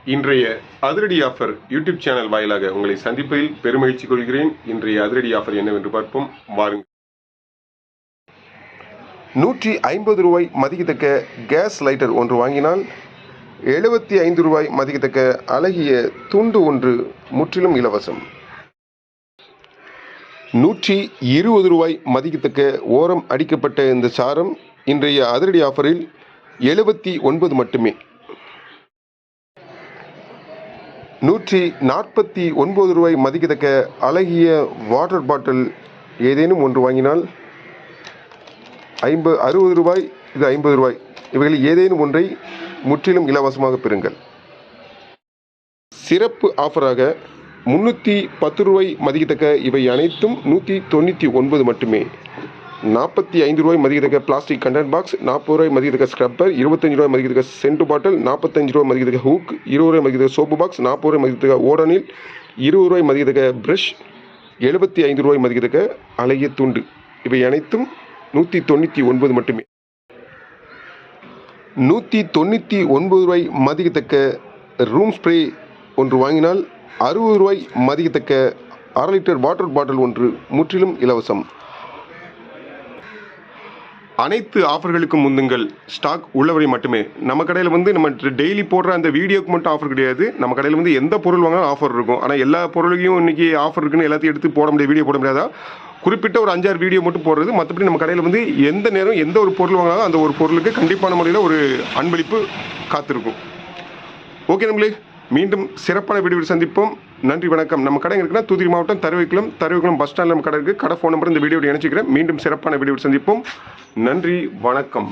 இன்றைய அதிரடி offer YouTube channel வாயிலாக உங்களை சந்திப்பதில் பெருமகிழ்ச்சி கொள்கிறேன். இன்றைய அதிரடி ஆஃபர் என்னவென்று பார்ப்போம் வாருங்கள். 150 ரூபாய் மதிக்கத்தக்க கேஸ் லைட்டர் ஒன்று வாங்கினால் 75 ரூபாய் மதிக்கத்தக்க அழகிய துண்டு ஒன்று முற்றிலும் இலவசம். 120 ரூபாய் மதிக்கத்தக்க ஓரம் அடிக்கப்பட்ட இந்த சாரம் இன்றைய அதிரடி ஆஃபரில் 79 மட்டுமே. 149 ரூபாய் மதிக்கத்தக்க அழகிய வாட்டர் பாட்டில் ஏதேனும் ஒன்று வாங்கினால் 60 ரூபாய், இது 50 ரூபாய், இவைகளில் ஏதேனும் ஒன்றை முற்றிலும் இலவசமாக பெறுங்கள். சிறப்பு ஆஃபராக 310 ரூபாய் மதிக்கத்தக்க இவை அனைத்தும் 199 மட்டுமே. 45 ரூபாய் மதிக்கத்தக்க பிளாஸ்டிக் கண்டென்ட் பாக்ஸ், 40 ரூபாய் மதிக்கத்தக்க ஸ்க்ரப்பர், 25 ரூபாய் மதிக்கத்தக்க சென்ட் பாட்டில், 45 ரூபாய் மதிக்கத்தக்க ஹூக், 20 ரூபாய் மதிக்கத்தக்க சோப்பு பாக்ஸ், 40 ரூபாய் மதிக்கத்தக்க ஓடனில், 20 ரூபாய் மதிக்கத்தக்க பிரஷ், 75 ரூபாய் மதிக்கத்தக்க அழகிய துண்டு, இவை அனைத்தும் 199 மட்டுமே. 199 ரூபாய் மதிக்கத்தக்க ரூம் ஸ்ப்ரே ஒன்று வாங்கினால் 60 ரூபாய் மதிக்கத்தக்க 1/2 லிட்டர் வாட்டர் பாட்டில் ஒன்று முற்றிலும் இலவசம். அனைத்து ஆஃபர்களுக்கும் முந்துங்கள், ஸ்டாக் உள்ளவரை மட்டுமே. நம்ம கடையில் நம்ம டெய்லி போடுற அந்த வீடியோக்கு மட்டும் ஆஃபர் கிடையாது. நம்ம கடையில் எந்த பொருள் வாங்கினாலும் ஆஃபர் இருக்கும். ஆனால் எல்லா பொருளையும் இன்றைக்கி ஆஃபர் இருக்குன்னு எல்லாத்தையும் எடுத்து போட முடியாது, வீடியோ போட முடியாதா? குறிப்பிட்ட ஒரு 5-6 வீடியோ மட்டும் போடுறது. மற்றபடி நம்ம கடையில் எந்த நேரம் எந்த ஒரு பொருள் வாங்கினாலும் அந்த ஒரு பொருளுக்கு கண்டிப்பான முறையில் ஒரு அன்பளிப்பு காத்திருக்கும். ஓகே நம்மளே, மீண்டும் சிறப்பான வீடியோவில் சந்திப்போம். நன்றி, வணக்கம். நம்ம கடை இருக்குன்னா தூத்துக்குடி மாவட்டம் தருவைக்குளம் பஸ் ஸ்டாண்டில் நம்ம கடை இருக்குது. கடை ஃபோன் நம்பர் இந்த வீடியோவில் இணைச்சிக்கிறேன். மீண்டும் சிறப்பான வீடியோவில் சந்திப்போம். நன்றி, வணக்கம்.